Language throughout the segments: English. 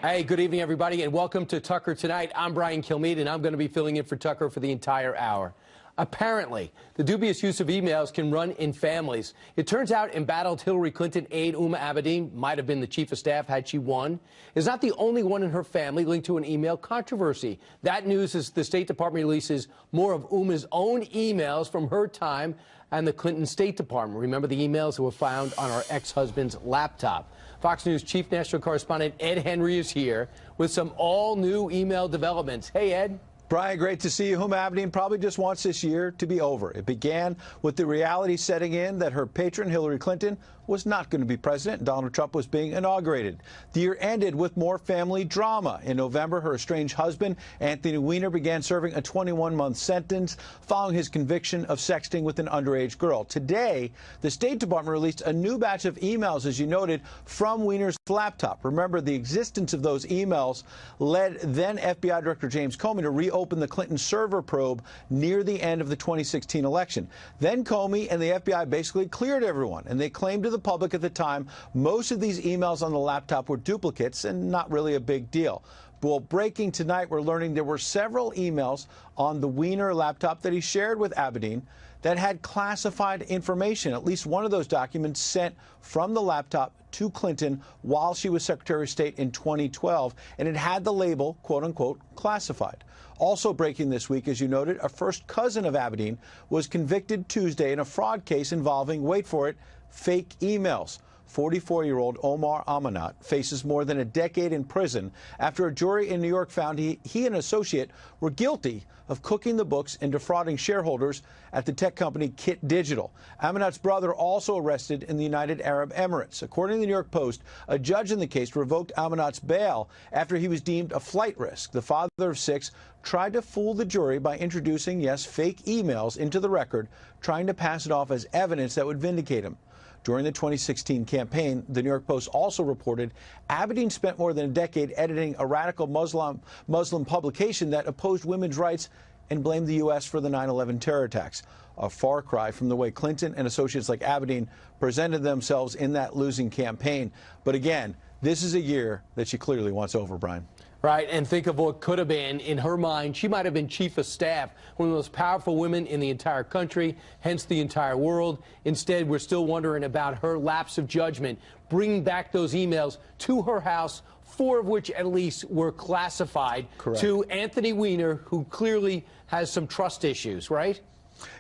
Hey, good evening, everybody, and welcome to Tucker Tonight. I'm Brian Kilmeade, and I'm going to be filling in for Tucker for the entire hour. Apparently, the dubious use of emails can run in families. It turns out embattled Hillary Clinton aide Uma Abedin might have been the chief of staff had she won. Is not the only one in her family linked to an email controversy. That news is the State Department releases more of Uma's own emails from her time and the Clinton State Department. Remember the emails that were found on our ex-husband's laptop. Fox News chief national correspondent Ed Henry is here with some all-new email developments. Hey, Ed. Brian, great to see you. Uma Abedin probably just wants this year to be over. It began with the reality setting in that her patron, Hillary Clinton, was not going to be president, and Donald Trump was being inaugurated. The year ended with more family drama. In November, her estranged husband, Anthony Weiner, began serving a 21-month sentence following his conviction of sexting with an underage girl. Today, the State Department released a new batch of emails, as you noted, from Weiner's laptop. Remember, the existence of those emails led then FBI Director James Comey to reopen the Clinton server probe near the end of the 2016 election. Then Comey and the FBI basically cleared everyone, and they claimed to the public at the time most of these emails on the laptop were duplicates and not really a big deal. Well, breaking tonight, we're learning there were several emails on the Weiner laptop that he shared with Abedin that had classified information. At least one of those documents sent from the laptop to Clinton while she was Secretary of State in 2012, and it had the label, quote unquote, classified. Also breaking this week, as you noted, a first cousin of Abedin was convicted Tuesday in a fraud case involving, wait for it, fake emails. 44-year-old Omar Amanat faces more than a decade in prison after a jury in New York found he and an associate were guilty of cooking the books and defrauding shareholders at the tech company Kit Digital. Amanat's brother also arrested in the United Arab Emirates. According to the New York Post, a judge in the case revoked Amanat's bail after he was deemed a flight risk. The father of 6 tried to fool the jury by introducing, yes, fake emails into the record, trying to pass it off as evidence that would vindicate him. During the 2016 campaign, the New York Post also reported Abedin spent more than a decade editing a radical Muslim publication that opposed women's rights and blamed the U.S. for the 9/11 terror attacks. A far cry from the way Clinton and associates like Abedin presented themselves in that losing campaign. But again, this is a year that she clearly wants over, Brian. Right, and think of what could have been. In her mind, she might have been chief of staff, one of the most powerful women in the entire country, hence the entire world. Instead, we're still wondering about her lapse of judgment, bringing back those emails to her house, 4 of which at least were classified. Correct. To Anthony Weiner, who clearly has some trust issues, right?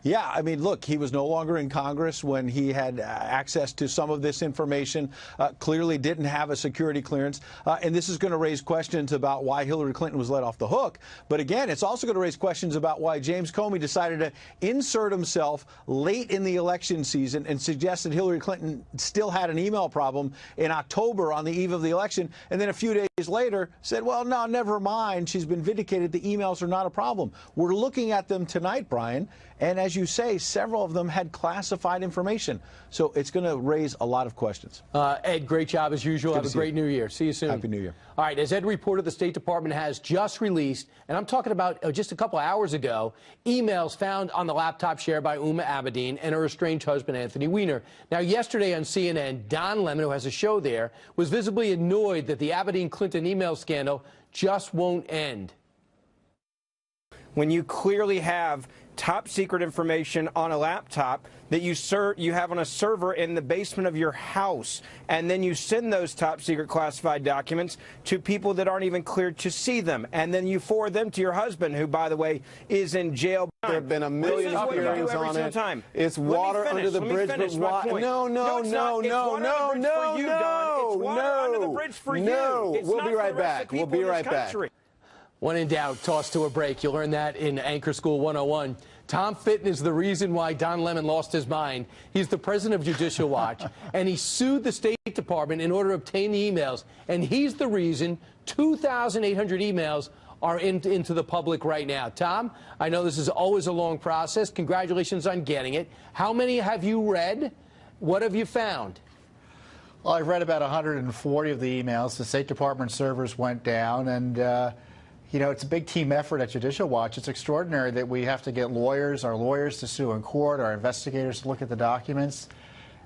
Yeah, I mean, look, he was no longer in Congress when he had access to some of this information, clearly didn't have a security clearance, and this is going to raise questions about why Hillary Clinton was let off the hook. But again, it's also going to raise questions about why James Comey decided to insert himself late in the election season and suggest that Hillary Clinton still had an email problem in October on the eve of the election, and then a few days later said, well, no, never mind, she's been vindicated, the emails are not a problem. We're looking at them tonight, Brian, and as you say, several of them had classified information. So it's going to raise a lot of questions. Ed, great job as usual. Have a great New Year. See you soon. Happy New Year. All right, as Ed reported, the State Department has just released, and I'm talking about just a couple hours ago, emails found on the laptop shared by Uma Abedin and her estranged husband, Anthony Weiner. Now, yesterday on CNN, Don Lemon, who has a show there, was visibly annoyed that the Abedin-Clinton email scandal just won't end. When you clearly have top secret information on a laptop that you have on a server in the basement of your house, and then you send those top secret classified documents to people that aren't even cleared to see them, and then you forward them to your husband, who, by the way, is in jail. There have been a million hearings on it. It's water under the bridge, but why? No. We'll be right back. We'll be right back. When in doubt, toss to a break. You'll learn that in Anchor School 101. Tom Fitton is the reason why Don Lemon lost his mind. He's the president of Judicial Watch, and he sued the State Department in order to obtain the emails. And he's the reason 2,800 emails are into the public right now. Tom, I know this is always a long process. Congratulations on getting it. How many have you read? What have you found? Well, I've read about 140 of the emails. The State Department servers went down, and you know, it's a big team effort at Judicial Watch. It's extraordinary that we have to get our lawyers to sue in court, our investigators to look at the documents.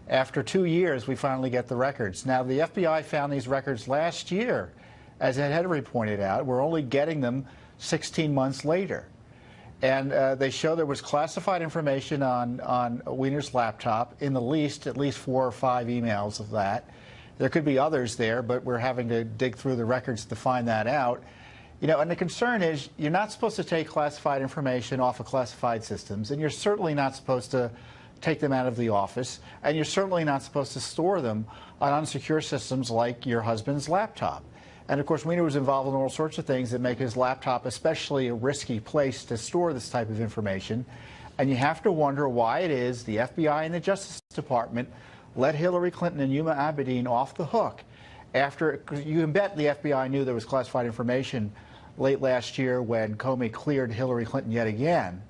After 2 years, we finally get the records. Now, the FBI found these records last year, as Ed Henry pointed out, we're only getting them 16 months later. And they show there was classified information on Weiner's laptop, in the least, at least 4 or 5 emails of that. There could be others there, but we're having to dig through the records to find that out. You know, and the concern is you're not supposed to take classified information off of classified systems, and you're certainly not supposed to take them out of the office, and you're certainly not supposed to store them on unsecure systems like your husband's laptop. And of course, Weiner was involved in all sorts of things that make his laptop especially a risky place to store this type of information. And you have to wonder why it is the FBI and the Justice Department let Hillary Clinton and Huma Abedin off the hook after, you can bet the FBI knew there was classified information late last year when Comey cleared Hillary Clinton yet again,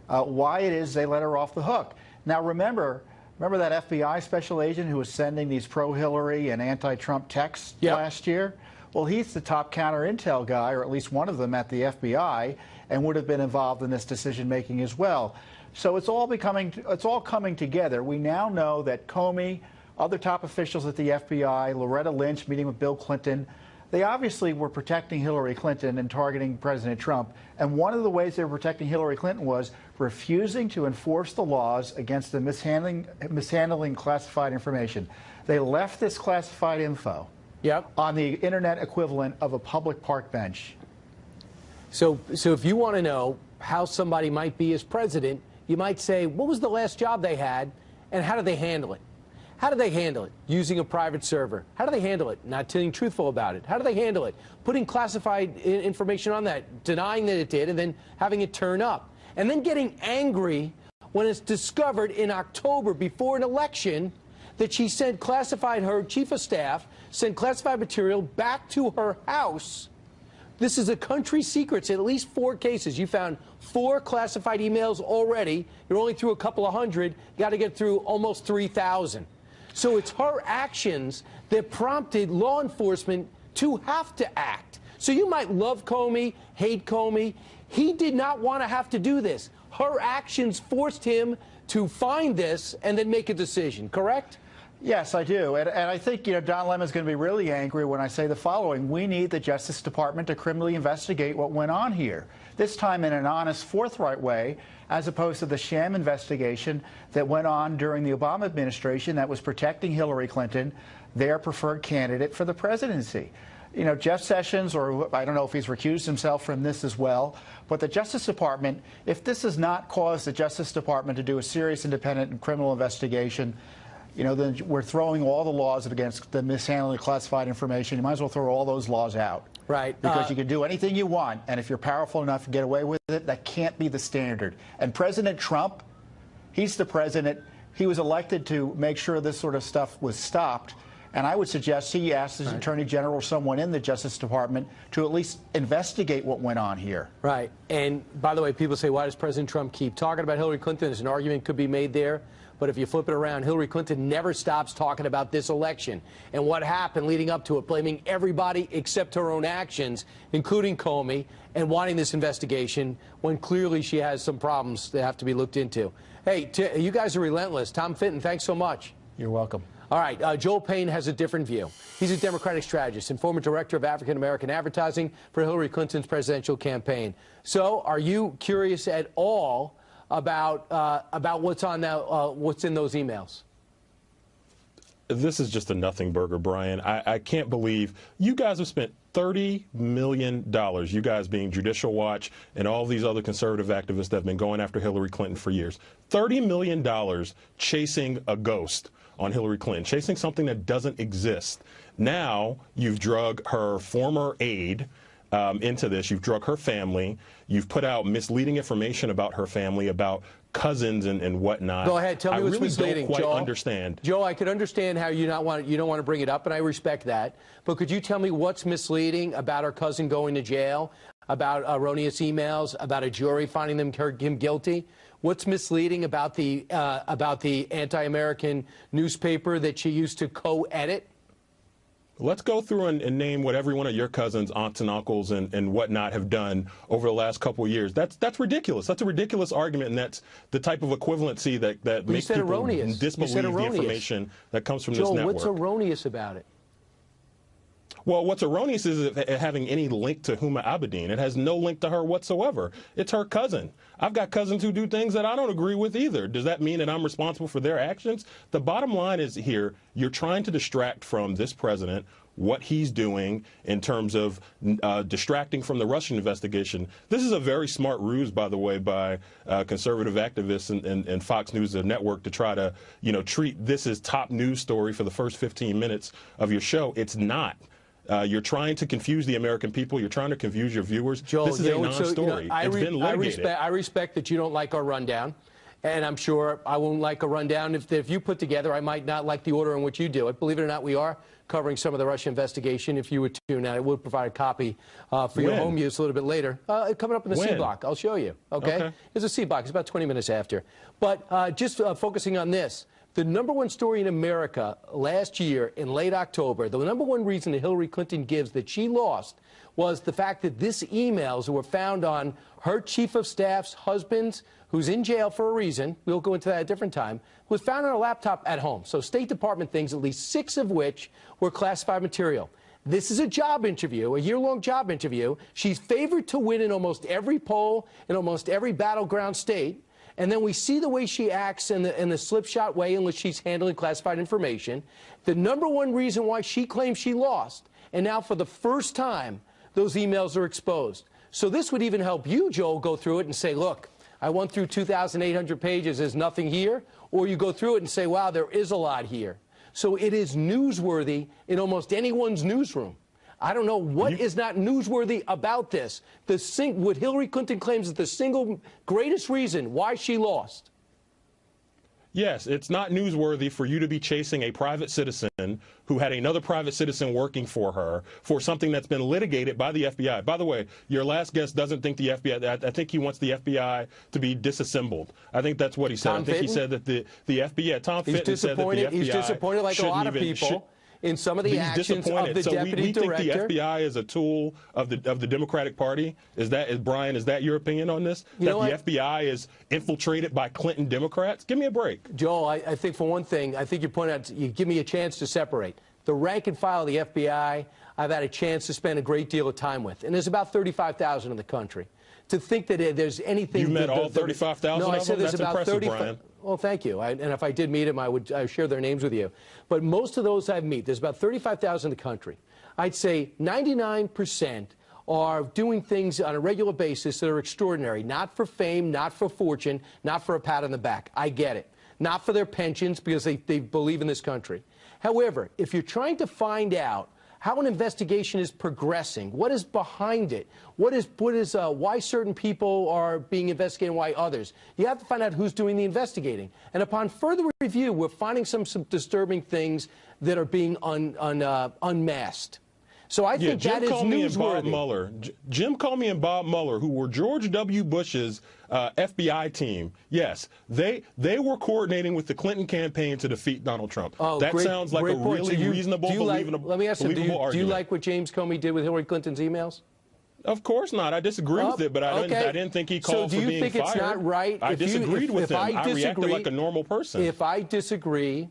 why it is they let her off the hook. Now remember that FBI special agent who was sending these pro-Hillary and anti-Trump texts last year? Well, he's the top counter-intel guy, or at least one of them at the FBI, and would have been involved in this decision-making as well. So it's all coming together. We now know that Comey, other top officials at the FBI, Loretta Lynch meeting with Bill Clinton, they obviously were protecting Hillary Clinton and targeting President Trump. And one of the ways they were protecting Hillary Clinton was refusing to enforce the laws against the mishandling classified information. They left this classified info on the internet equivalent of a public park bench. So if you want to know how somebody might be as president, you might say, what was the last job they had, and how did they handle it? How do they handle it? Using a private server. How do they handle it? Not being truthful about it. How do they handle it? Putting classified information on that, denying that it did, and then having it turn up. And then getting angry when it's discovered in October before an election that she sent classified, her chief of staff, sent classified material back to her house. This is a country secret. At least 4 cases. You found 4 classified emails already. You're only through a couple of hundred. You got to get through almost 3,000. So it's her actions that prompted law enforcement to have to act. So you might love Comey, hate Comey. He did not want to have to do this. Her actions forced him to find this and then make a decision, correct? Yes, I do. And I think, you know, Don Lemon's going to be really angry when I say the following. We need the Justice Department to criminally investigate what went on here, this time in an honest, forthright way, as opposed to the sham investigation that went on during the Obama administration that was protecting Hillary Clinton, their preferred candidate for the presidency. You know, Jeff Sessions, or I don't know if he's recused himself from this as well, but the Justice Department, if this has not caused the Justice Department to do a serious, independent and criminal investigation, you know, then we're throwing all the laws against the mishandling of classified information. You might as well throw all those laws out. Right. Because you can do anything you want, and if you're powerful enough to get away with it, that can't be the standard. And President Trump, he's the president. He was elected to make sure this sort of stuff was stopped. And I would suggest he asked his Attorney General or someone in the Justice Department to at least investigate what went on here. Right. And by the way, people say, why does President Trump keep talking about Hillary Clinton? There's an argument could be made there. But if you flip it around, Hillary Clinton never stops talking about this election and what happened leading up to it, blaming everybody except her own actions, including Comey, and wanting this investigation when clearly she has some problems that have to be looked into. Hey, you guys are relentless. Tom Fitton, thanks so much. You're welcome. All right, Joel Payne has a different view. He's a Democratic strategist and former director of African-American advertising for Hillary Clinton's presidential campaign. So are you curious at all about what's on what's in those emails? This is just a nothing burger, Brian. I can't believe you guys have spent $30 million, you guys being Judicial Watch and all these other conservative activists that have been going after Hillary Clinton for years. $30 million chasing a ghost on Hillary Clinton, chasing something that doesn't exist. Now you've drug her former aide into this. You've drug her family. You've put out misleading information about her family, about cousins and whatnot. Go ahead. Tell me what's misleading, Joe. I really don't quite Joel. understand. Joe, I could understand how you don't want to bring it up, and I respect that. But could you tell me what's misleading about her cousin going to jail, about erroneous emails, about a jury finding him guilty? What's misleading about the anti-American newspaper that she used to co-edit? Let's go through and name what every one of your cousins, aunts and uncles and whatnot have done over the last couple of years. That's ridiculous. That's a ridiculous argument, and that's the type of equivalency that makes people disbelieve the information that comes from this network. Joel, what's erroneous about it? Well, what's erroneous is it having any link to Huma Abedin. It has no link to her whatsoever. It's her cousin. I've got cousins who do things that I don't agree with either. Does that mean that I'm responsible for their actions? The bottom line is here, you're trying to distract from this president what he's doing in terms of distracting from the Russian investigation. This is a very smart ruse, by the way, by conservative activists and Fox News Network to try to, treat this as top news story for the first 15 minutes of your show. It's not. You're trying to confuse the American people. You're trying to confuse your viewers. Joel, this is a non-story. It's been litigated. I respect that you don't like our rundown. And I'm sure I won't like a rundown. If you put together, I might not like the order in which you do it. Believe it or not, we are covering some of the Russia investigation. If you would tune in, I will provide a copy for your home use a little bit later. Coming up in the C block, I'll show you. Okay? There's a C block. It's about 20 minutes after. But just focusing on this, the #1 story in America last year in late October, the #1 reason that Hillary Clinton gives that she lost was the fact that these emails were found on her chief of staff's husband's, who's in jail for a reason, we'll go into that at a different time, was found on a laptop at home. So State Department things, at least 6 of which were classified material. This is a job interview, a year-long job interview. She's favored to win in almost every poll, in almost every battleground state. And then we see the way she acts in the slipshod way in which she's handling classified information. The #1 reason why she claims she lost, and now for the first time, those emails are exposed. So this would even help you, Joel, go through it and say, look, I went through 2,800 pages, there's nothing here. Or you go through it and say, wow, there is a lot here. So it is newsworthy in almost anyone's newsroom. I don't know what is not newsworthy about this. What Hillary Clinton claims is the single greatest reason why she lost. Yes, it's not newsworthy for you to be chasing a private citizen who had another private citizen working for her for something that's been litigated by the FBI. By the way, your last guest doesn't think the FBI, I think he wants the FBI to be disassembled. I think that's what he said. I think he said that the FBI, Tom Fitton said that the FBI He's disappointed like a lot of people in some of the actions of the deputy director. We think the FBI is a tool of the Democratic Party. Brian, is that your opinion on this? The FBI is infiltrated by Clinton Democrats? Give me a break. Joel, I think for one thing, I think you point out, you give me a chance to separate. The rank and file of the FBI, I've had a chance to spend a great deal of time with. And there's about 35,000 in the country. To think that there's anything... You've met all 35,000 of them? No, I said there's about impressive, 35. Brian. Well, thank you. And if I did meet them, I would share their names with you. But most of those I've met, there's about 35,000 in the country. I'd say 99% are doing things on a regular basis that are extraordinary, not for fame, not for fortune, not for a pat on the back. I get it. Not for their pensions, because they believe in this country. However, if you're trying to find out how an investigation is progressing, what is behind it, why certain people are being investigated and why others, you have to find out who's doing the investigating. And upon further review, we're finding some disturbing things that are being unmasked. So I think that is newsworthy. Jim Comey and Bob Mueller, who were George W. Bush's FBI team, yes, they were coordinating with the Clinton campaign to defeat Donald Trump. Oh, that sounds like a really reasonable, believable let me ask you, argument. Do you like what James Comey did with Hillary Clinton's emails? Of course not. I disagree with it, but I didn't think he called for being fired. So do you think it's not right? I disagreed with him. I reacted like a normal person. If I disagree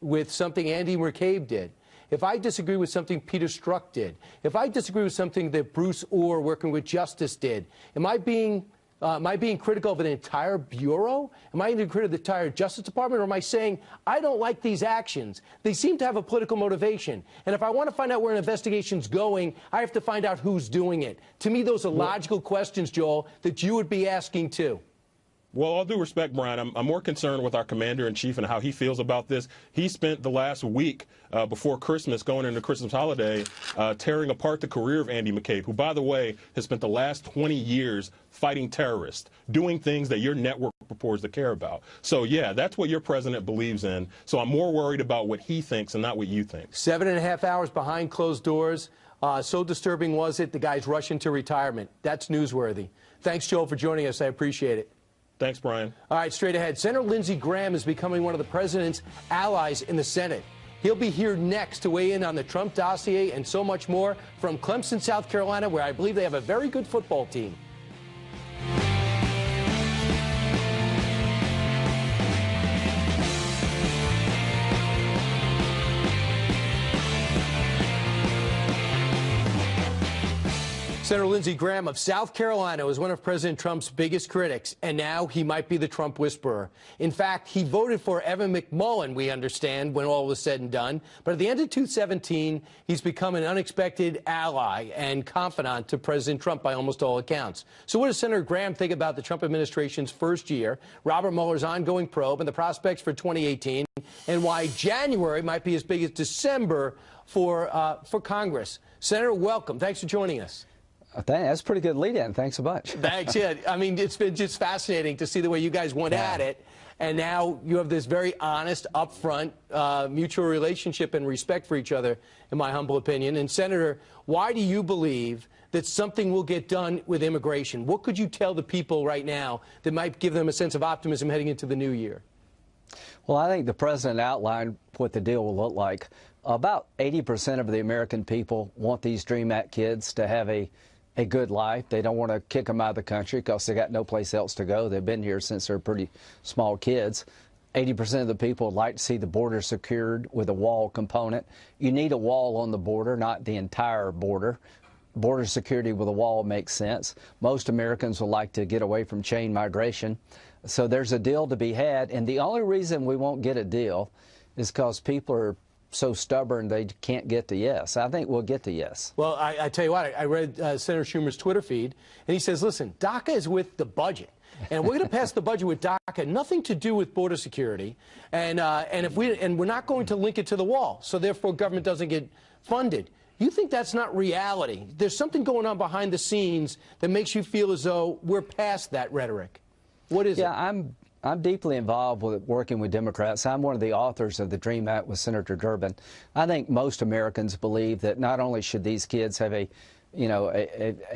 with something Andy McCabe did, if I disagree with something Peter Strzok did, if I disagree with something that Bruce Orr working with Justice did, am I being critical of an entire bureau? Am I being critical of the entire Justice Department? Or am I saying, I don't like these actions? They seem to have a political motivation. And if I want to find out where an investigation's going, I have to find out who's doing it. To me, those are logical questions, Joel, that you would be asking too. Well, all due respect, Brian, I'm more concerned with our commander-in-chief and how he feels about this. He spent the last week before Christmas, going into Christmas holiday, tearing apart the career of Andy McCabe, who, by the way, has spent the last 20 years fighting terrorists, doing things that your network purports to care about. So, yeah, that's what your president believes in. So I'm more worried about what he thinks and not what you think. 7.5 hours behind closed doors. So disturbing was it, the guy's rushing to retirement. That's newsworthy. Thanks, Joel, for joining us. I appreciate it. Thanks, Brian. All right, straight ahead. Senator Lindsey Graham is becoming one of the president's allies in the Senate. He'll be here next to weigh in on the Trump dossier and so much more from Clemson, South Carolina, where I believe they have a very good football team. Senator Lindsey Graham of South Carolina was one of President Trump's biggest critics, and now he might be the Trump whisperer. In fact, he voted for Evan McMullin, we understand, when all was said and done. But at the end of 2017, he's become an unexpected ally and confidant to President Trump by almost all accounts. So what does Senator Graham think about the Trump administration's first year, Robert Mueller's ongoing probe, and the prospects for 2018, and why January might be as big as December for Congress? Senator, welcome. Thanks for joining us. That's a pretty good lead-in. Thanks so much. Thanks. Yeah, I mean, it's been just fascinating to see the way you guys went at it, and now you have this very honest, upfront, mutual relationship and respect for each other, in my humble opinion. And Senator, why do you believe that something will get done with immigration? What could you tell the people right now that might give them a sense of optimism heading into the new year? Well, I think the president outlined what the deal will look like. About 80% of the American people want these DREAM Act kids to have a good life. They don't want to kick them out of the country because they got no place else to go. They've been here since they're pretty small kids. 80% of the people would like to see the border secured with a wall component. You need a wall on the border, not the entire border. Border security with a wall makes sense. Most Americans would like to get away from chain migration. So there's a deal to be had. And the only reason we won't get a deal is because people are so stubborn they can't get to yes. I think we'll get to yes. Well, I tell you what, I read Senator Schumer's Twitter feed, and he says, listen, DACA is with the budget. And we're going to pass the budget with DACA, nothing to do with border security. And we're not going to link it to the wall. So therefore, government doesn't get funded. You think that's not reality? There's something going on behind the scenes that makes you feel as though we're past that rhetoric. What is it? Yeah, I'm deeply involved with working with Democrats. I'm one of the authors of the DREAM Act with Senator Durbin. I think most Americans believe that not only should these kids have a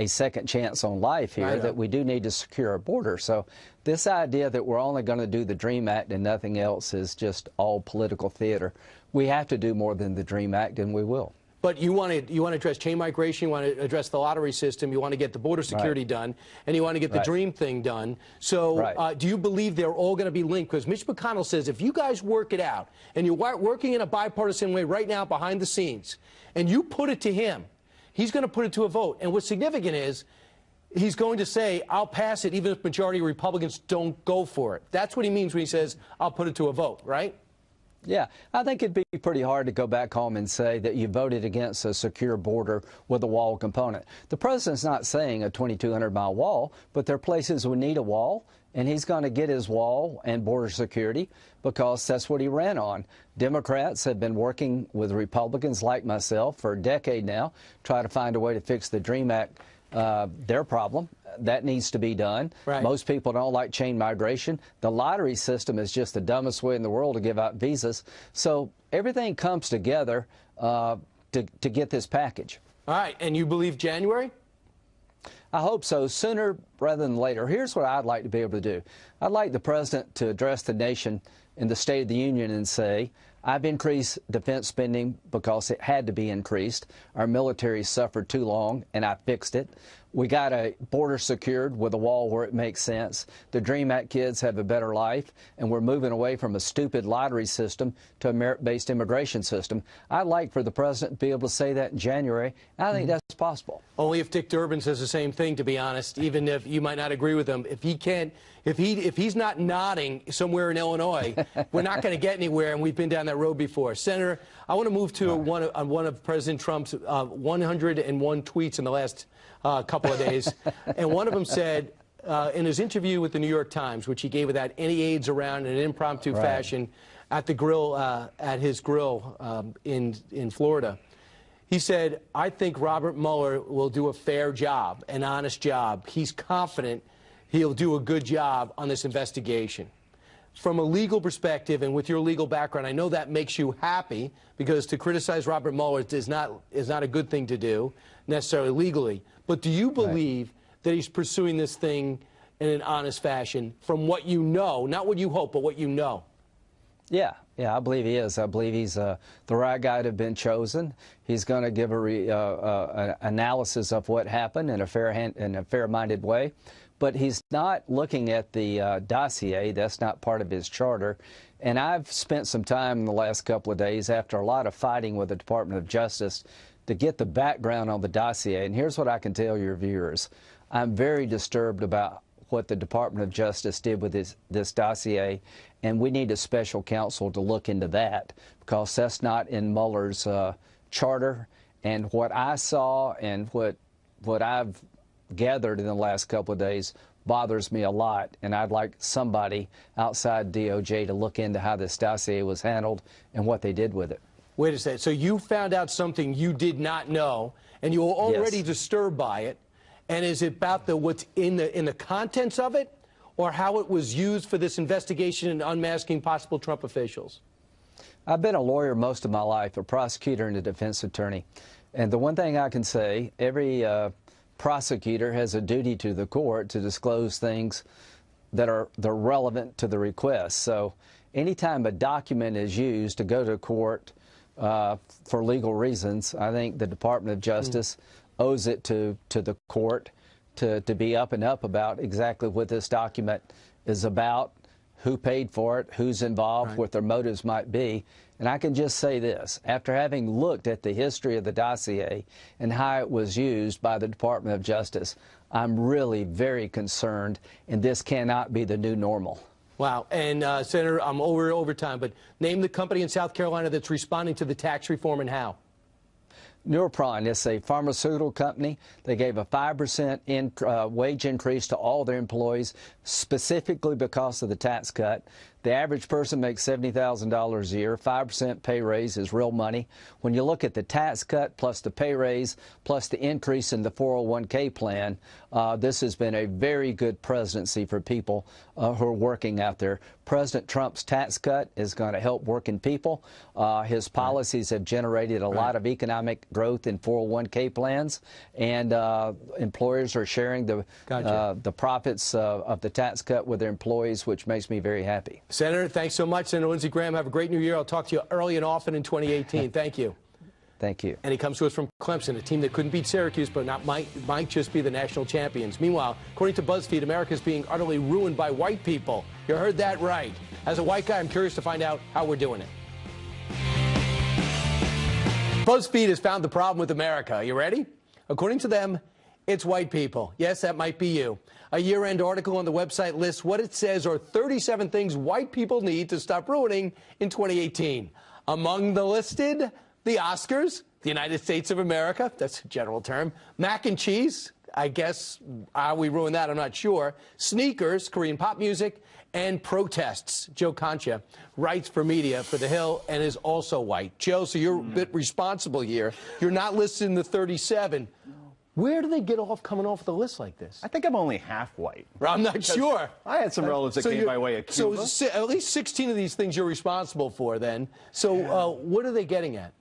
second chance on life here, that we do need to secure our border. So this idea that we're only going to do the DREAM Act and nothing else is just all political theater. We have to do more than the DREAM Act, and we will. But you want to address chain migration, you want to address the lottery system, you want to get the border security done, and you want to get the DREAM thing done. So do you believe they're all going to be linked? Because Mitch McConnell says if you guys work it out, and you're working in a bipartisan way right now behind the scenes, and you put it to him, he's going to put it to a vote. And what's significant is he's going to say, I'll pass it even if majority of Republicans don't go for it. That's what he means when he says, I'll put it to a vote, right? Yeah, I think it'd be pretty hard to go back home and say that you voted against a secure border with a wall component. The president's not saying a 2,200-mile wall, but there are places we need a wall, and he's going to get his wall and border security because that's what he ran on. Democrats have been working with Republicans like myself for a decade now, try to find a way to fix the DREAM Act, their problem. That needs to be done. Most people don't like chain migration. The lottery system is just the dumbest way in the world to give out visas. So everything comes together to get this package. All right. And you believe January? I hope so, sooner rather than later. Here's what I'd like to be able to do. I'd like the president to address the nation in the State of the Union and say, I've increased defense spending because it had to be increased. Our military suffered too long, and I fixed it. We got a border secured with a wall where it makes sense. The DREAM Act kids have a better life, and we're moving away from a stupid lottery system to a merit-based immigration system. I'd like for the president to be able to say that in January. I think that's possible. Only if Dick Durbin says the same thing, to be honest, even if you might not agree with him. If he can't, if he's not nodding somewhere in Illinois, we're not going to get anywhere, and we've been down that road before. Senator, I want to move to one of President Trump's 101 tweets in the last couple of days. And one of them said, in his interview with the New York Times, which he gave without any aides around in an impromptu fashion at the grill, at his grill in Florida, he said, I think Robert Mueller will do a fair job, an honest job. He's confident he'll do a good job on this investigation. From a legal perspective and with your legal background, I know that makes you happy because to criticize Robert Mueller is not a good thing to do necessarily legally. But do you believe that he's pursuing this thing in an honest fashion from what you know, not what you hope, but what you know? Yeah, I believe he is. I believe he's the right guy to have been chosen. He's going to give an analysis of what happened in a fair-minded way. But he's not looking at the dossier. That's not part of his charter. And I've spent some time in the last couple of days, after a lot of fighting with the Department of Justice, to get the background on the dossier. And here's what I can tell your viewers. I'm very disturbed about what the Department of Justice did with this dossier, and we need a special counsel to look into that, because that's not in Mueller's charter. And what I saw and what I've gathered in the last couple of days bothers me a lot, and I'd like somebody outside DOJ to look into how this dossier was handled and what they did with it. Wait a second. So you found out something you did not know, and you were already Yes. disturbed by it. And is it about what's in the contents of it, or how it was used for this investigation and unmasking possible Trump officials? I've been a lawyer most of my life, a prosecutor and a defense attorney. And the one thing I can say, every prosecutor has a duty to the court to disclose things that are relevant to the request. So anytime a document is used to go to court for legal reasons, I think the Department of Justice owes it to the court to be up and up about exactly what this document is about, who paid for it, who's involved, what their motives might be. And I can just say this, after having looked at the history of the dossier and how it was used by the Department of Justice, I'm really very concerned, and this cannot be the new normal. Wow. And, Senator, I'm over time, but name the company in South Carolina that's responding to the tax reform and how. Neuropron is a pharmaceutical company. They gave a 5% wage increase to all their employees, specifically because of the tax cut. The average person makes $70,000 a year. 5% pay raise is real money. When you look at the tax cut plus the pay raise plus the increase in the 401k plan, this has been a very good presidency for people who are working out there. President Trump's tax cut is going to help working people. His policies have generated a lot of economic growth in 401k plans, and employers are sharing the profits of the tax cut with their employees, which makes me very happy. Senator, thanks so much. Senator Lindsey Graham, have a great new year. I'll talk to you early and often in 2018. Thank you. Thank you. And he comes to us from Clemson, a team that couldn't beat Syracuse, but might just be the national champions. Meanwhile, according to BuzzFeed, America is being utterly ruined by white people. You heard that right. As a white guy, I'm curious to find out how we're doing it. BuzzFeed has found the problem with America. You ready? According to them, it's white people. Yes, that might be you. A year-end article on the website lists what it says are 37 things white people need to stop ruining in 2018. Among the listed, the Oscars, the United States of America, that's a general term, mac and cheese, I guess how we ruin that, I'm not sure, sneakers, Korean pop music, and protests. Joe Concha writes for media for The Hill and is also white. Joe, so you're a bit responsible here. You're not listed in the 37. Where do they get off coming off the list like this? I think I'm only half white. I'm not sure. I had some relatives that came by way of Cuba. So at least 16 of these things you're responsible for then. So what are they getting at?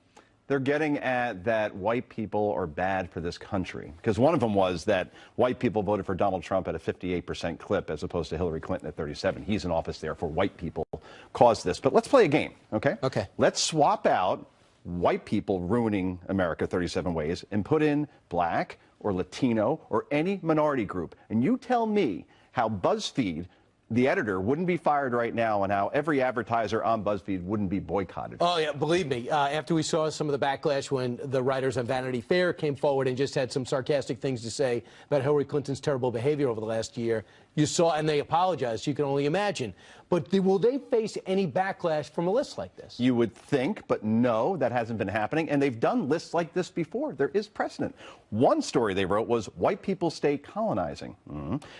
They're getting at that white people are bad for this country. Because one of them was that white people voted for Donald Trump at a 58% clip as opposed to Hillary Clinton at 37. He's in office, therefore white people caused this. But let's play a game, okay? Okay. Let's swap out white people ruining America 37 ways and put in black or Latino or any minority group. And you tell me how BuzzFeed, the editor, wouldn't be fired right now and how every advertiser on BuzzFeed wouldn't be boycotted. Oh, yeah, believe me. After we saw some of the backlash when the writers on Vanity Fair came forward and just had some sarcastic things to say about Hillary Clinton's terrible behavior over the last year, you saw, and they apologized. You can only imagine. But will they face any backlash from a list like this? You would think, but no, that hasn't been happening. And they've done lists like this before. There is precedent. One story they wrote was white people stay colonizing.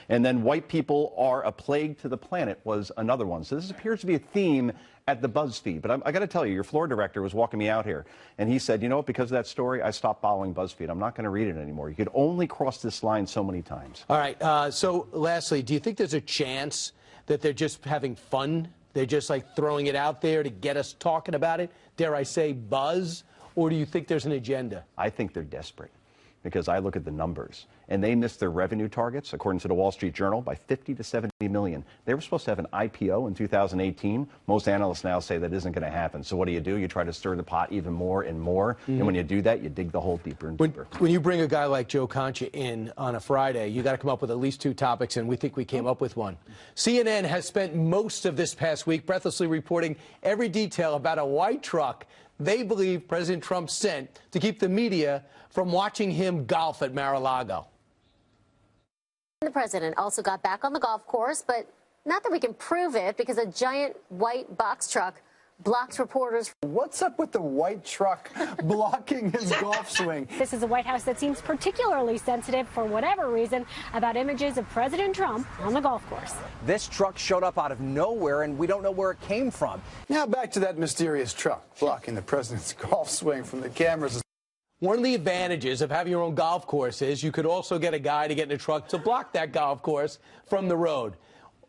And then white people are a plague to the planet was another one. So this appears to be a theme at the BuzzFeed. But I got to tell you, your floor director was walking me out here, and he said, you know what, because of that story, I stopped following BuzzFeed. I'm not going to read it anymore. You could only cross this line so many times. All right. So lastly, do you think there's a chance that they're just having fun? They're just like throwing it out there to get us talking about it? Dare I say buzz? Or do you think there's an agenda? I think they're desperate because I look at the numbers. And they missed their revenue targets, according to the Wall Street Journal, by 50 to 70 million. They were supposed to have an IPO in 2018. Most analysts now say that isn't going to happen. So what do? You try to stir the pot even more and more. And when you do that, you dig the hole deeper and deeper. When you bring a guy like Joe Concha in on a Friday, you got to come up with at least 2 topics, and we think we came up with one. CNN has spent most of this past week breathlessly reporting every detail about a white truck they believe President Trump sent to keep the media from watching him golf at Mar-a-Lago. The president also got back on the golf course, but not that we can prove it because a giant white box truck blocked reporters. What's up with the white truck blocking his golf swing? This is a White House that seems particularly sensitive, for whatever reason, about images of President Trump on the golf course. This truck showed up out of nowhere, and we don't know where it came from. Now back to that mysterious truck blocking the president's golf swing from the cameras. One of the advantages of having your own golf course is you could also get a guy to get in a truck to block that golf course from the road.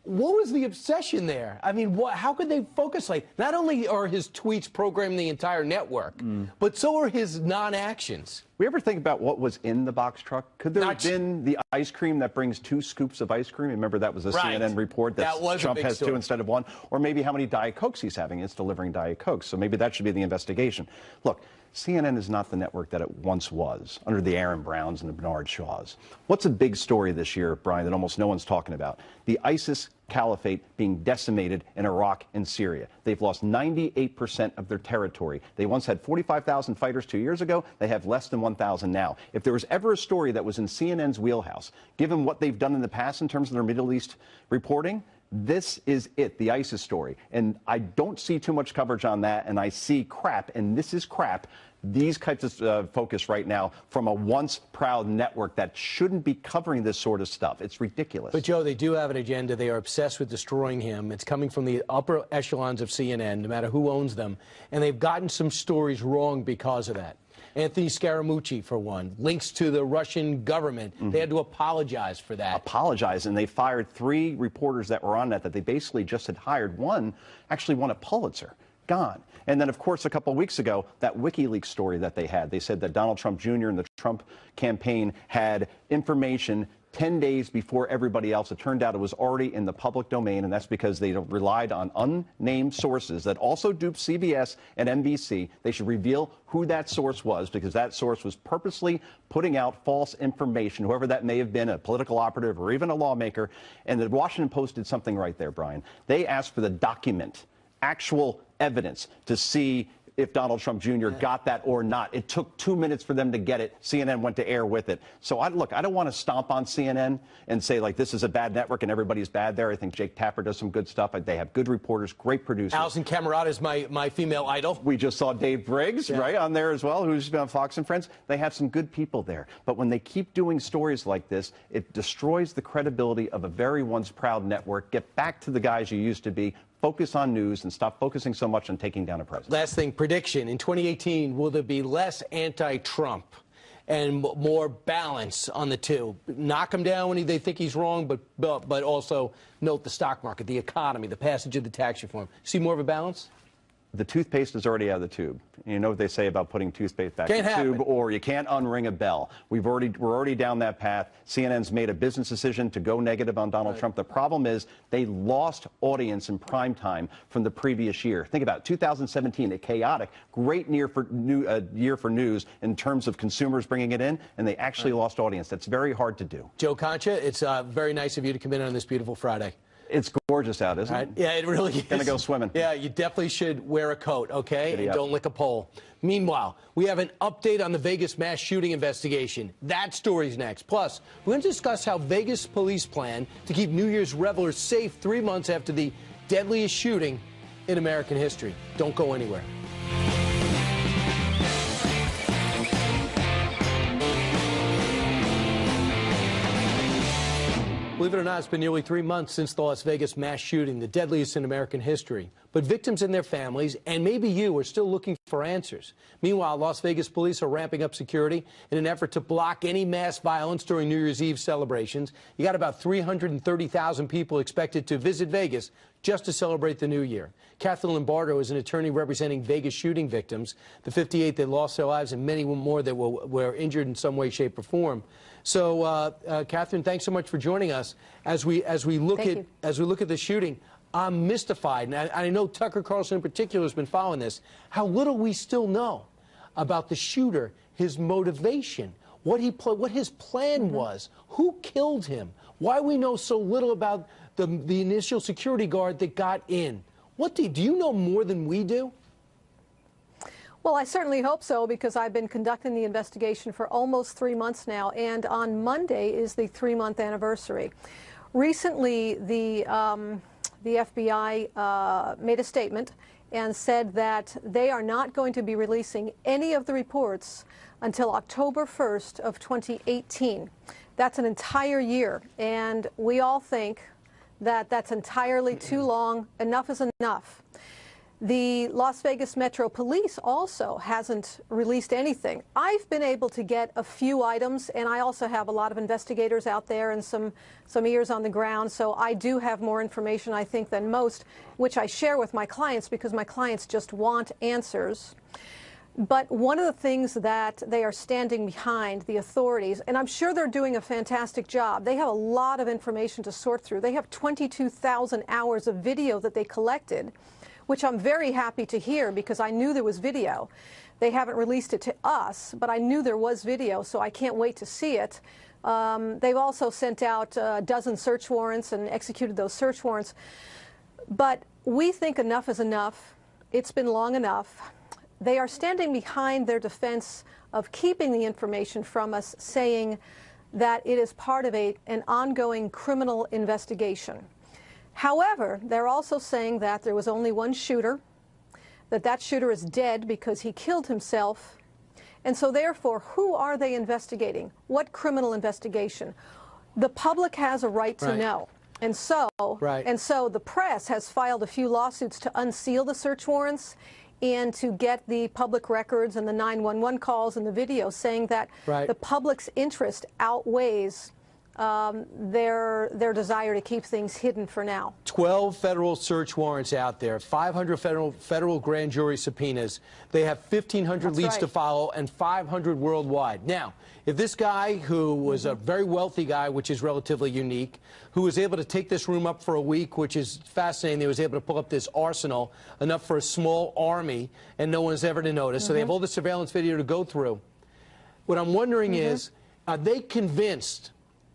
What was the obsession there? I mean, how could they focus like, not only are his tweets programming the entire network, but so are his non-actions. We ever think about what was in the box truck? Could there have been the ice cream that brings 2 scoops of ice cream? Remember that was a CNN report that Trump has 2 instead of 1? Or maybe how many Diet Cokes he's having. It's delivering Diet Cokes. So maybe that should be the investigation. Look, CNN is not the network that it once was under the Aaron Browns and the Bernard Shaws. What's a big story this year, Brian, that almost no one's talking about? The ISIS caliphate being decimated in Iraq and Syria. They've lost 98% of their territory. They once had 45,000 fighters 2 years ago. They have less than 1,000 now. If there was ever a story that was in CNN's wheelhouse, given what they've done in the past in terms of their Middle East reporting, this is it, the ISIS story. And I don't see too much coverage on that, and I see crap, and this is crap. These types of focus right now from a once proud network that shouldn't be covering this sort of stuff. It's ridiculous. But, Joe, they do have an agenda. They are obsessed with destroying him. It's coming from the upper echelons of CNN, no matter who owns them. And they've gotten some stories wrong because of that. Anthony Scaramucci, for one, links to the Russian government. They had to apologize for that. Apologize, and they fired 3 reporters that were on that they basically just had hired. One actually won a Pulitzer. Gone. And then, of course, a couple of weeks ago, that WikiLeaks story that they had. They said that Donald Trump Jr. and the Trump campaign had information 10 days before everybody else. It turned out it was already in the public domain, and that's because they relied on unnamed sources that also duped CBS and NBC. They should reveal who that source was, because that source was purposely putting out false information, whoever that may have been, a political operative or even a lawmaker. And the Washington Post did something right there, Brian. They asked for the document, actual evidence to see if Donald Trump Jr. got that or not. It took 2 minutes for them to get it. CNN went to air with it. So, I don't want to stomp on CNN and say, like, this is a bad network and everybody's bad there. I think Jake Tapper does some good stuff. They have good reporters, great producers. Alison Camerata is my female idol. We just saw Dave Briggs, right, on there as well, who's been on Fox and Friends. They have some good people there. But when they keep doing stories like this, it destroys the credibility of a very once proud network. Get back to the guys you used to be. Focus on news and stop focusing so much on taking down a president. Last thing, prediction. In 2018, will there be less anti-Trump and more balance on the two? Knock him down when they think he's wrong, but also note the stock market, the economy, the passage of the tax reform. See more of a balance? The toothpaste is already out of the tube. You know what they say about putting toothpaste back in the tube, or you can't unring a bell. We're already down that path. CNN's made a business decision to go negative on Donald Trump. The problem is they lost audience in prime time from the previous year. Think about it, 2017, a chaotic, great year for news in terms of consumers bringing it in, and they actually lost audience. That's very hard to do. Joe Concha, it's very nice of you to come in on this beautiful Friday. It's gorgeous out, isn't it? Yeah, it really is. Gonna go swimming. Yeah, you definitely should wear a coat, okay? And don't lick a pole. Meanwhile, we have an update on the Vegas mass shooting investigation. That story's next. Plus, we're going to discuss how Vegas police plan to keep New Year's revelers safe 3 months after the deadliest shooting in American history. Don't go anywhere. Believe it or not, it's been nearly 3 months since the Las Vegas mass shooting, the deadliest in American history. But victims and their families, and maybe you, are still looking for answers. Meanwhile, Las Vegas police are ramping up security in an effort to block any mass violence during New Year's Eve celebrations. You got about 330,000 people expected to visit Vegas just to celebrate the new year. Kathleen Lombardo is an attorney representing Vegas shooting victims, the 58 that lost their lives and many more that were injured in some way, shape, or form. So, Catherine, thanks so much for joining us. As we look at the shooting, I'm mystified, and I know Tucker Carlson in particular has been following this. How little we still know about the shooter, his motivation, what his plan was, who killed him, why we know so little about the initial security guard that got in. Do you know more than we do? Well, I certainly hope so, because I've been conducting the investigation for almost 3 months now, and on Monday is the 3-month anniversary. Recently, the FBI made a statement and said that they are not going to be releasing any of the reports until October 1st of 2018. That's an entire year, and we all think that that's entirely too long. Enough is enough. The Las Vegas Metro Police also hasn't released anything. I've been able to get a few items, and I also have a lot of investigators out there and some ears on the ground, so I do have more information, I think, than most, which I share with my clients because my clients just want answers. But one of the things that they are standing behind, the authorities, and I'm sure they're doing a fantastic job, they have a lot of information to sort through. They have 22,000 hours of video that they collected, which I'm very happy to hear because I knew there was video. They haven't released it to us, but I knew there was video, so I can't wait to see it. They've also sent out a dozen search warrants and executed those search warrants. But we think enough is enough. It's been long enough. They are standing behind their defense of keeping the information from us, saying that it is part of an ongoing criminal investigation. However, they're also saying that there was only one shooter, that shooter is dead because he killed himself, and so therefore, who are they investigating? What criminal investigation? The public has a right to know. And so the press has filed a few lawsuits to unseal the search warrants and to get the public records and the 911 calls and the video, saying that the public's interest outweighs their desire to keep things hidden for now. 12 federal search warrants out there, 500 federal grand jury subpoenas. They have 1,500 leads to follow and 500 worldwide. Now, if this guy, who was a very wealthy guy, which is relatively unique, who was able to take this room up for a week, which is fascinating, they was able to pull up this arsenal, enough for a small army, and no one's ever to notice. So they have all the surveillance video to go through. What I'm wondering is, are they convinced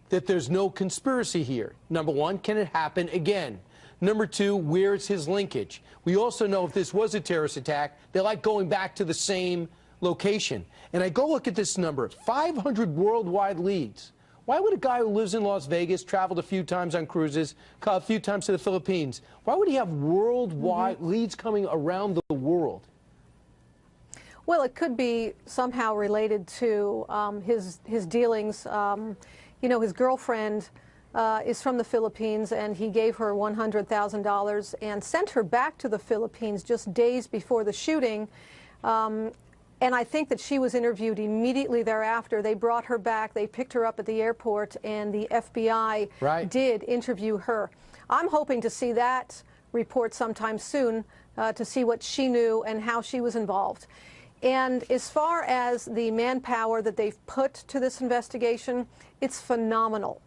that there's no conspiracy here? Number one, can it happen again? Number two, where's his linkage? We also know if this was a terrorist attack, they like going back to the same location. And I go look at this number, 500 worldwide leads. Why would a guy who lives in Las Vegas, traveled a few times on cruises, a few times to the Philippines, why would he have worldwide leads coming around the world? Well, it could be somehow related to his dealings. You know, his girlfriend is from the Philippines, and he gave her $100,000 and sent her back to the Philippines just days before the shooting. And I think that she was interviewed immediately thereafter. They brought her back. They picked her up at the airport, and the FBI did interview her. I'm hoping to see that report sometime soon to see what she knew and how she was involved. And as far as the manpower that they've put to this investigation, it's phenomenal.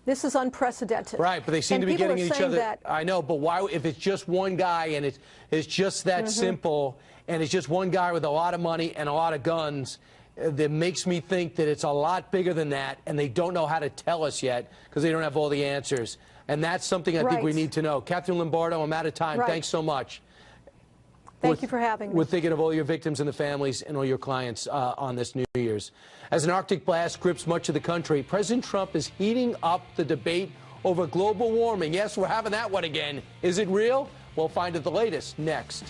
This is unprecedented. Right, but they seem to be getting each other. I know, but why, if it's just one guy and it's just that simple, and it's just one guy with a lot of money and a lot of guns, that makes me think that it's a lot bigger than that, and they don't know how to tell us yet because they don't have all the answers. And that's something I think we need to know. Catherine Lombardo, I'm out of time. Thanks so much. Thank you for having me. We're thinking of all your victims and the families and all your clients on this New Year's. As an Arctic blast grips much of the country, President Trump is heating up the debate over global warming. Yes, we're having that one again. Is it real? We'll find out the latest next.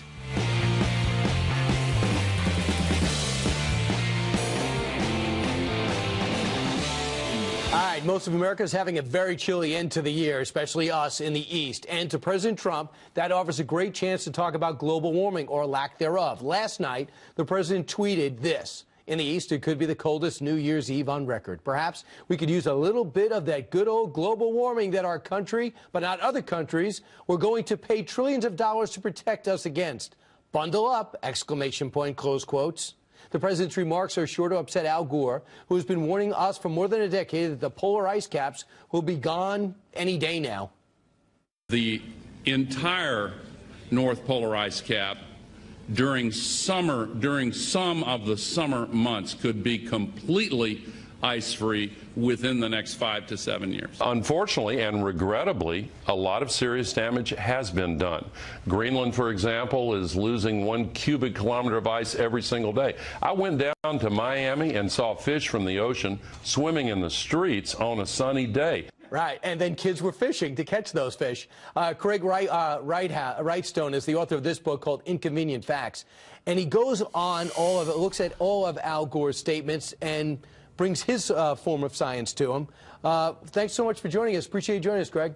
All right, most of America is having a very chilly end to the year, especially us in the East. And to President Trump, that offers a great chance to talk about global warming, or lack thereof. Last night, the president tweeted this: in the East, it could be the coldest New Year's Eve on record. Perhaps we could use a little bit of that good old global warming that our country, but not other countries, we're going to pay trillions of dollars to protect us against. Bundle up! Exclamation point, close quotes. The president's remarks are sure to upset Al Gore, who has been warning us for more than a decade that the polar ice caps will be gone any day now. The entire North Polar ice cap during some of the summer months could be completely ice-free within the next 5 to 7 years. Unfortunately and regrettably, a lot of serious damage has been done. Greenland, for example, is losing 1 cubic kilometer of ice every single day. I went down to Miami and saw fish from the ocean swimming in the streets on a sunny day. Right, and then kids were fishing to catch those fish. Craig Wrightstone is the author of this book called Inconvenient Facts, and he goes on looks at all of Al Gore's statements and brings his form of science to him. Thanks so much for joining us. Appreciate you joining us, Greg.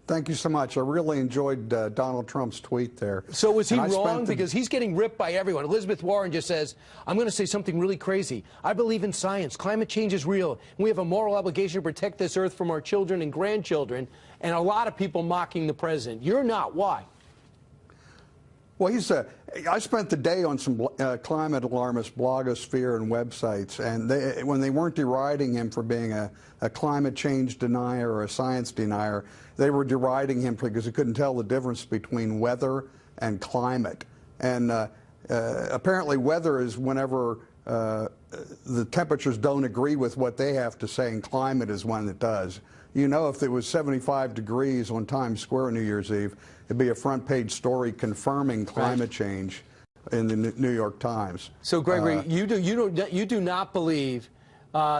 Thank you so much. I really enjoyed Donald Trump's tweet there. So was he wrong? Because he's getting ripped by everyone. Elizabeth Warren just says, I'm going to say something really crazy. I believe in science. Climate change is real. And we have a moral obligation to protect this earth from our children and grandchildren. And a lot of people mocking the president. You're not. Why? Well, I spent the day on some climate alarmist blogosphere and websites, and when they weren't deriding him for being a climate change denier or a science denier, they were deriding him because he couldn't tell the difference between weather and climate. And apparently weather is whenever the temperatures don't agree with what they have to say, and climate is when it does. You know, if it was 75 degrees on Times Square New Year's Eve, it'd be a front page story confirming climate change in the New York Times. So, Gregory, you do not believe that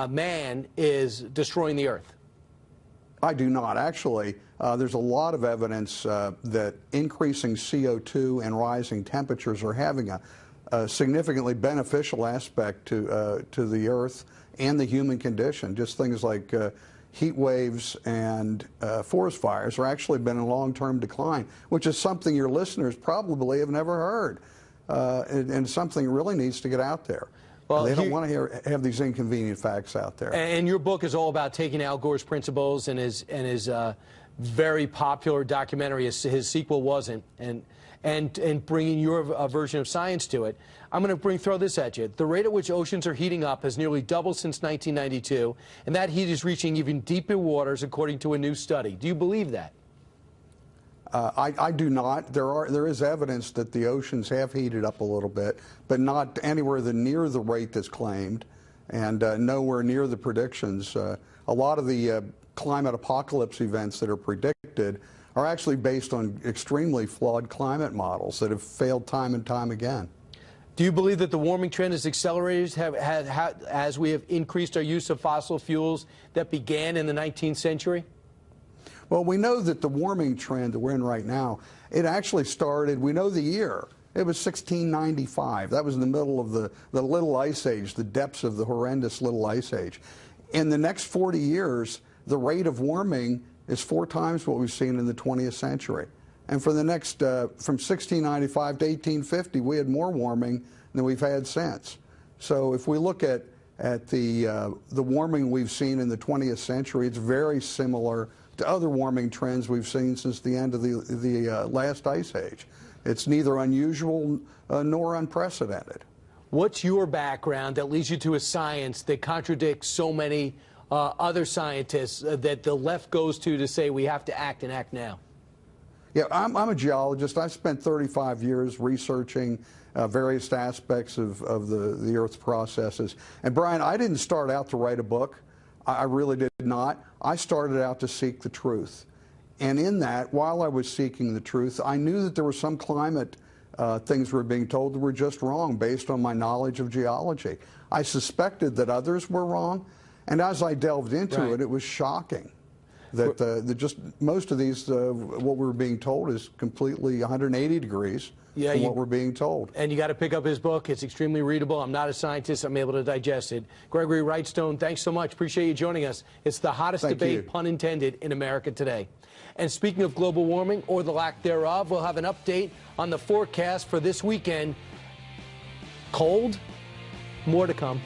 man is destroying the earth? I do not. Actually, there's a lot of evidence that increasing CO2 and rising temperatures are having a significantly beneficial aspect to the earth and the human condition. Just things like heat waves and forest fires are actually been in long-term decline, which is something your listeners probably have never heard, and something really needs to get out there. Well, they don't want to have these inconvenient facts out there. And your book is all about taking Al Gore's principles and his very popular documentary, his sequel wasn't, and bringing your version of science to it. I'm going to throw this at you. The rate at which oceans are heating up has nearly doubled since 1992, and that heat is reaching even deeper waters, according to a new study. Do you believe that? I do not. There is evidence that the oceans have heated up a little bit, but not anywhere near the rate that's claimed, and nowhere near the predictions. A lot of the climate apocalypse events that are predicted are actually based on extremely flawed climate models that have failed time and time again. Do you believe that the warming trend has accelerated as we have increased our use of fossil fuels that began in the 19th century? Well, we know that the warming trend that we're in right now, it actually started, we know the year. It was 1695. That was in the middle of the Little Ice Age, the depths of the horrendous Little Ice Age. In the next 40 years, the rate of warming is 4 times what we've seen in the 20th century. And for the next, from 1695 to 1850, we had more warming than we've had since. So if we look at the warming we've seen in the 20th century, it's very similar to other warming trends we've seen since the end of the last ice age. It's neither unusual nor unprecedented. What's your background that leads you to a science that contradicts so many other scientists that the left goes to say we have to act and act now? Yeah, I'm a geologist. I spent 35 years researching various aspects of the Earth's processes. And Brian, I didn't start out to write a book. I really did not. I started out to seek the truth. And in that, while I was seeking the truth, I knew that there were some climate things we were being told that were just wrong based on my knowledge of geology. I suspected that others were wrong. And as I delved into it, it was shocking that just most of these, what we're being told is completely 180 degrees from what we're being told. And you got to pick up his book. It's extremely readable. I'm not a scientist. I'm able to digest it. Gregory Wrightstone, thanks so much. Appreciate you joining us. It's the hottest debate, pun intended, in America today. And speaking of global warming, or the lack thereof, we'll have an update on the forecast for this weekend. Cold? More to come.